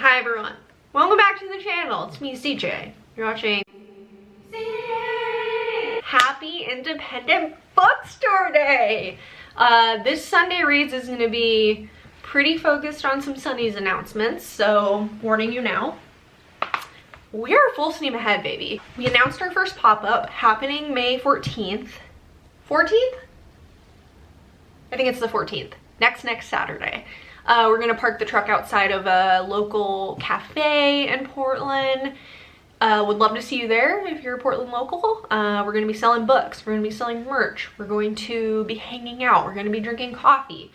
Hi everyone, welcome back to the channel. It's me, CJ. You're watching CJ. Happy Independent Bookstore Day. This Sunday Reads is going to be pretty focused on some Sunny's announcements, so warning you now. We are full steam ahead, baby. We announced our first pop-up happening May 14th. 14th? I think it's the 14th. Next Saturday. We're gonna park the truck outside of a local cafe in Portland. Would love to see you there if you're a Portland local. We're gonna be selling books. We're gonna be selling merch. We're going to be hanging out. We're gonna be drinking coffee.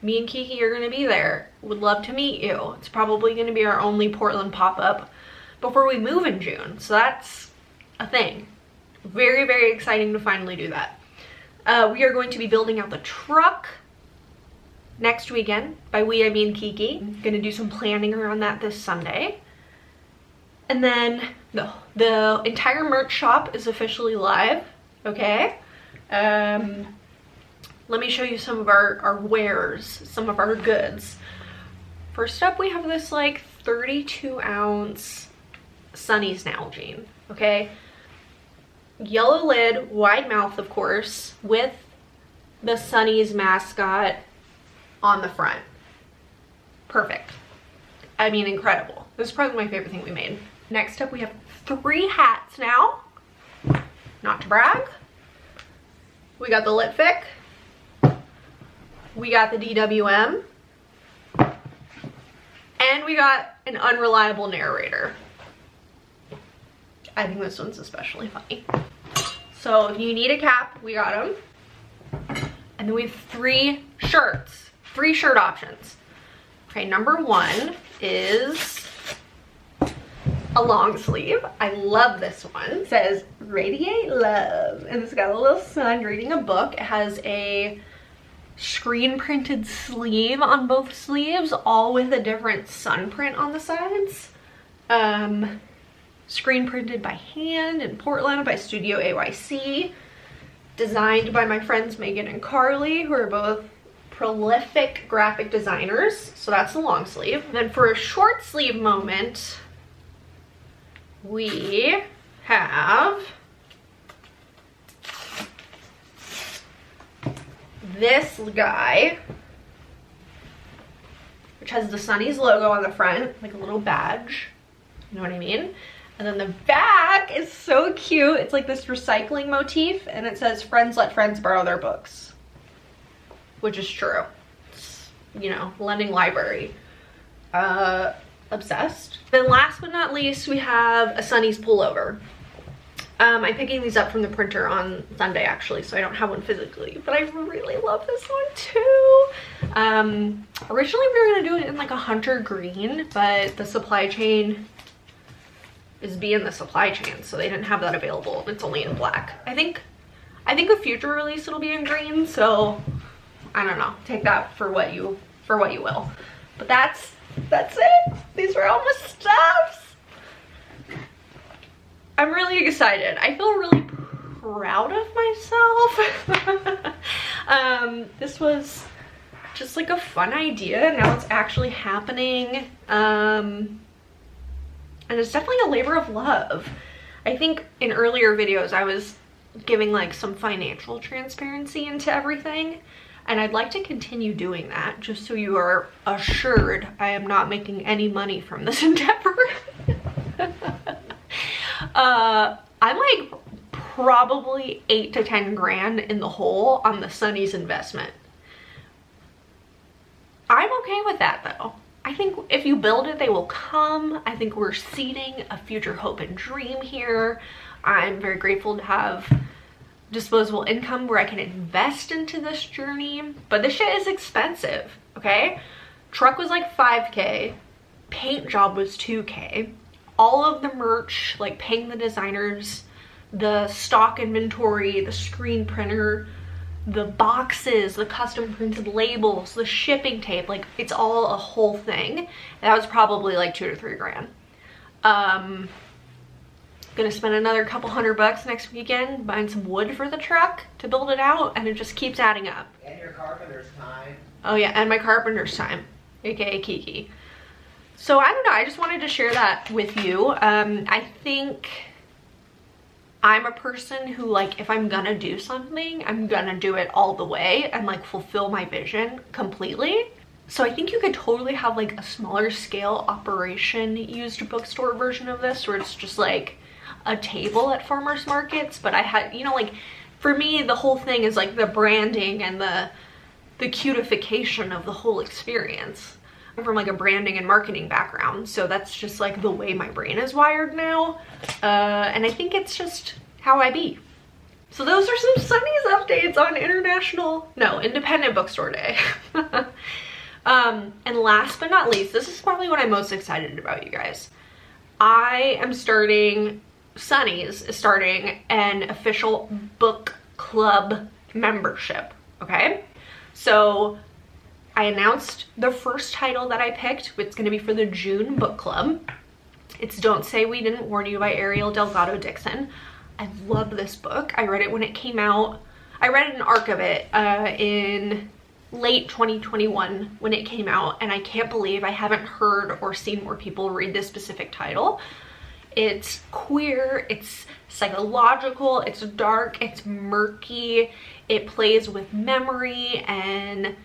Me and Kiki are gonna be there. Would love to meet you. It's probably gonna be our only Portland pop-up before we move in June. So that's a thing. Very, very exciting to finally do that. We are going to be building out the truck next weekend. By we, I mean Kiki. I'm gonna do some planning around that this Sunday. And then the entire merch shop is officially live, okay? Let me show you some of our wares, some of our goods. First up, we have this like 32-ounce Sunny's Nalgene, okay? Yellow lid, wide mouth, of course, with the Sunny's mascot on the front. Perfect. I mean, incredible. This is probably my favorite thing we made. Next up, we have 3 hats now. Not to brag. We got the Litfic. We got the DWM. And we got an unreliable narrator. I think this one's especially funny. So if you need a cap, we got them. And then we have 3 shirts. 3 shirt options. Okay, number 1 is a long sleeve. I love this one. It says Radiate Love, and it's got a little sun reading a book. It has a screen printed sleeve on both sleeves, all with a different sun print on the sides. Screen printed by hand in Portland by Studio AYC. Designed by my friends Megan and Carly, who are both prolific graphic designers. So that's the long sleeve. Then for a short sleeve moment, we have this guy, which has the Sunny's logo on the front, like a little badge. You know what I mean? And then the back is so cute. It's like this recycling motif, and it says, "Friends let friends borrow their books." Which is true. It's, you know, lending library. Obsessed. Then last but not least, we have a Sunny's pullover. I'm picking these up from the printer on Sunday, actually, so I don't have one physically, but I really love this one too. Originally we were gonna do it in like a hunter green, but the supply chain is being the supply chain, so they didn't have that available. It's only in black. I think a future release it'll be in green, so I don't know. Take that for what you will. But that's it. These are all my stuffs. I'm really excited. I feel really proud of myself. This was just like a fun idea. Now it's actually happening. And it's definitely a labor of love. I think in earlier videos I was giving like some financial transparency into everything. And I'd like to continue doing that, just so you are assured I am not making any money from this endeavor. I'm like probably 8 to 10 grand in the hole on the Sunny's investment. I'm okay with that though. I think if you build it, they will come. I think we're seeding a future hope and dream here. I'm very grateful to have disposable income where I can invest into this journey, but this shit is expensive, okay? Truck was like $5K, paint job was $2K, all of the merch, like paying the designers, the stock inventory, the screen printer, the boxes, the custom printed labels, the shipping tape, like it's all a whole thing. That was probably like 2 to 3 grand. Gonna spend another couple $100 next weekend buying some wood for the truck to build it out, and it just keeps adding up. And your carpenter's time. Oh yeah, and my carpenter's time, aka Kiki. So I don't know, I just wanted to share that with you. I think I'm a person who, like, if I'm gonna do something, I'm gonna do it all the way and like fulfill my vision completely. So I think you could totally have like a smaller scale operation used bookstore version of this, where it's just like a table at farmers markets. But I had, you know, like for me, the whole thing is like the branding and the cutification of the whole experience. I'm from like a branding and marketing background, so that's just like the way my brain is wired now. And I think it's just how I be. So those are some Sunny's updates on Independent Bookstore Day. And last but not least, this is probably what I'm most excited about, you guys. Sunny's is starting an official book club membership, okay? So I announced the first title that I picked. It's gonna be for the June book club. It's Don't Say We Didn't Warn You by Ariel Delgado Dixon. I love this book. I read it when it came out. I read an arc of it in late 2021 when it came out, and I can't believe I haven't heard or seen more people read this specific title. It's queer, it's psychological, it's dark, it's murky, it plays with memory and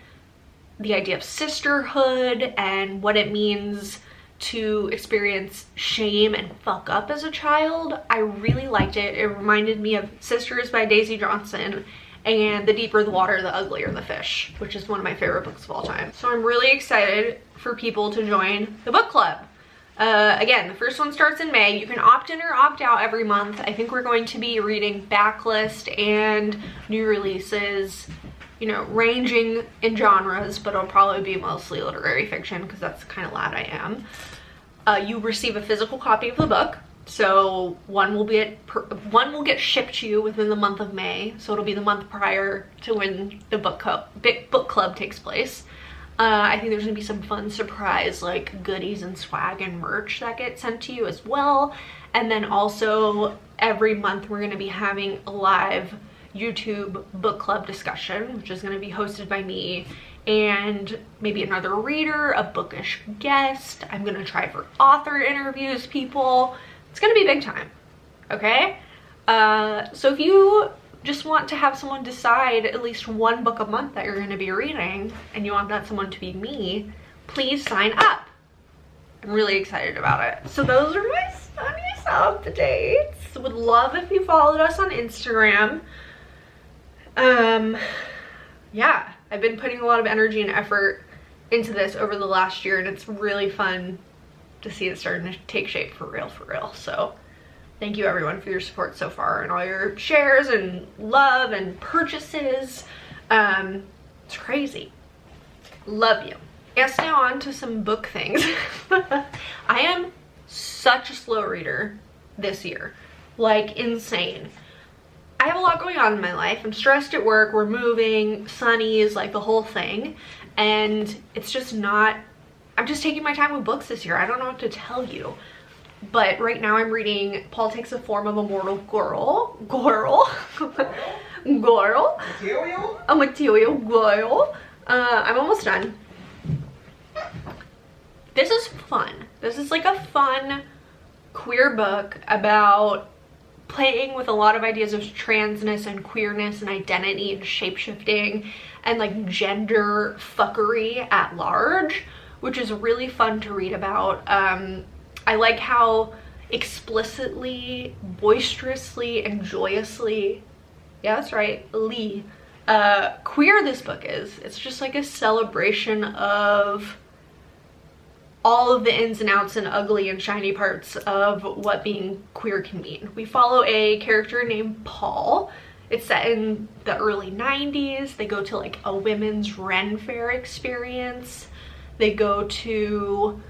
the idea of sisterhood and what it means to experience shame and fuck up as a child. I really liked it. It reminded me of Sisters by Daisy Johnson and The Deeper the Water, the Uglier the Fish, which is one of my favorite books of all time. So I'm really excited for people to join the book club. Again, the first one starts in May. You can opt in or opt out every month. I think we're going to be reading backlist and new releases, you know, ranging in genres, but it'll probably be mostly literary fiction because that's the kind of lad I am. You receive a physical copy of the book. So one will get shipped to you within the month of May. So it'll be the month prior to when the book club takes place. I think there's gonna be some fun surprise like goodies and swag and merch that get sent to you as well. And then also every month we're gonna be having a live YouTube book club discussion, which is gonna be hosted by me and maybe another reader, a bookish guest. I'm gonna try for author interviews, people. It's gonna be big time, okay? So if you just want to have someone decide at least one book a month that you're going to be reading and you want that someone to be me, please sign up. I'm really excited about it. So those are my Sunny's updates. Would love if you followed us on Instagram. Yeah, I've been putting a lot of energy and effort into this over the last year, and it's really fun to see it starting to take shape for real. So thank you everyone for your support so far and all your shares and love and purchases. It's crazy. Love you. Yes, now on to some book things. I am such a slow reader this year, like insane. I have a lot going on in my life. I'm stressed at work, we're moving, Sunny's, like the whole thing. And it's just not, I'm just taking my time with books this year. I don't know what to tell you. But right now I'm reading Paul Takes the Form of a Mortal Girl. A material girl. I'm almost done. This is fun. This is like a fun queer book about playing with a lot of ideas of transness and queerness and identity and shape-shifting and like gender fuckery at large, which is really fun to read about. I like how explicitly, boisterously, and joyously, yeah, that's right, queer this book is. It's just like a celebration of all of the ins and outs and ugly and shiny parts of what being queer can mean. We follow a character named Paul. It's set in the early 90s. They go to like a women's Ren Fair experience. They go to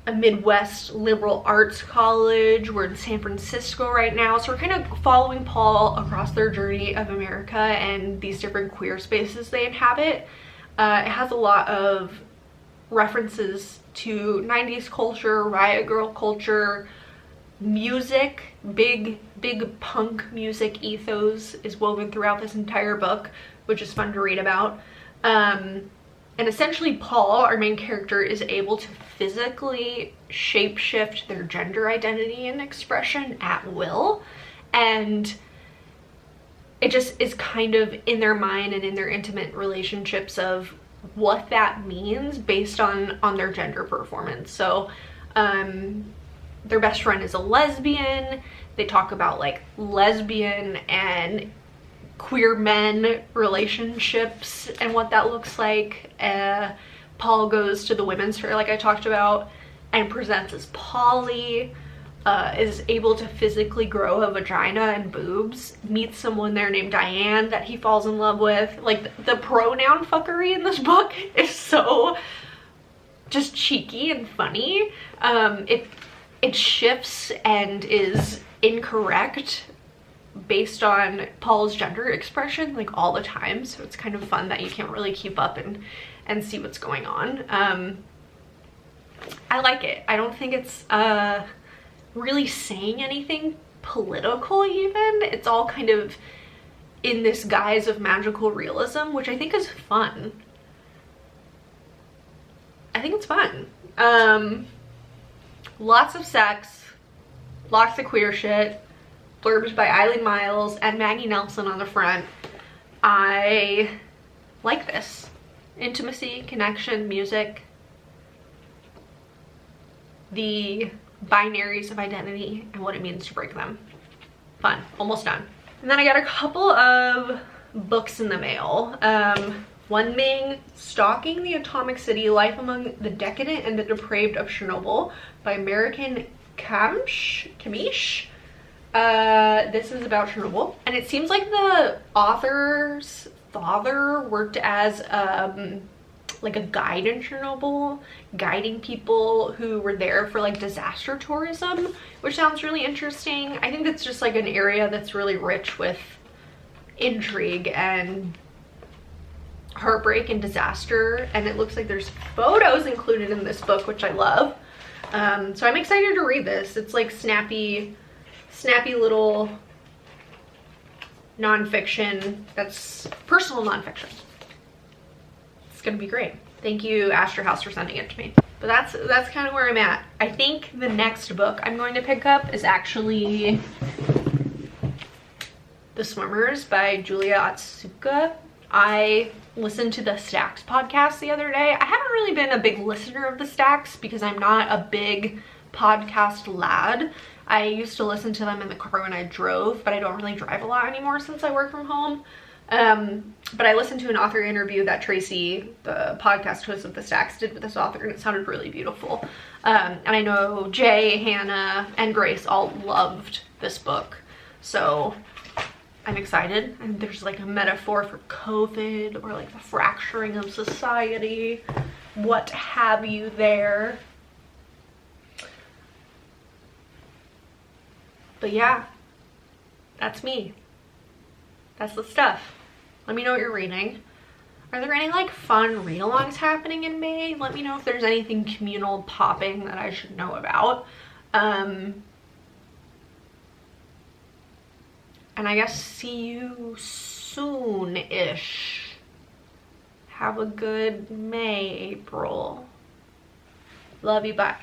a Midwest liberal arts college. We're in San Francisco right now. So we're kind of following Paul across their journey of America and these different queer spaces they inhabit. It has a lot of references to 90s culture, riot girl culture, music, big punk music ethos is woven throughout this entire book, which is fun to read about. And essentially Paul, our main character, is able to physically shapeshift their gender identity and expression at will. And it just is kind of in their mind and in their intimate relationships of what that means based on their gender performance. So their best friend is a lesbian. They talk about like lesbian and queer men relationships and what that looks like. Paul goes to the women's fair like I talked about and presents as poly, is able to physically grow a vagina and boobs, meets someone there named Diane that he falls in love with. Like the pronoun fuckery in this book is so just cheeky and funny. It shifts and is incorrect based on Paul's gender expression like all the time, so it's kind of fun that you can't really keep up and see what's going on. I like it. I don't think it's really saying anything political even. It's all kind of in this guise of magical realism, which I think is fun. I think it's fun. Lots of sex, lots of queer shit, blurbs by Eileen Miles and Maggie Nelson on the front. I like this. Intimacy, connection, music, the binaries of identity and what it means to break them. Fun. Almost done. And then I got a couple of books in the mail. One being Stalking the Atomic City, Life Among the Decadent and the Depraved of Chernobyl by American Kamish. This is about Chernobyl, and it seems like the author's father worked as like a guide in Chernobyl, guiding people who were there for like disaster tourism, which sounds really interesting. I think that's just like an area that's really rich with intrigue and heartbreak and disaster, and it looks like there's photos included in this book, which I love. So I'm excited to read this. It's like snappy little nonfiction that's personal nonfiction. It's gonna be great. Thank you, Astor House, for sending it to me. But that's kind of where I'm at. I think the next book I'm going to pick up is actually The Swimmers by Julia Otsuka. I listened to the Stacks podcast the other day. I haven't really been a big listener of the Stacks because I'm not a big podcast lad. I used to listen to them in the car when I drove, but I don't really drive a lot anymore since I work from home. But I listened to an author interview that Tracy, the podcast host of the Stacks, did with this author, and it sounded really beautiful. And I know Jay, Hannah, and Grace all loved this book, so I'm excited. And there's like a metaphor for COVID or like the fracturing of society, what have you there. But yeah, that's me. That's the stuff. Let me know what you're reading. Are there any like fun read-alongs happening in May? Let me know if there's anything communal popping that I should know about. And I guess see you soon-ish. Have a good May, April. Love you, bye.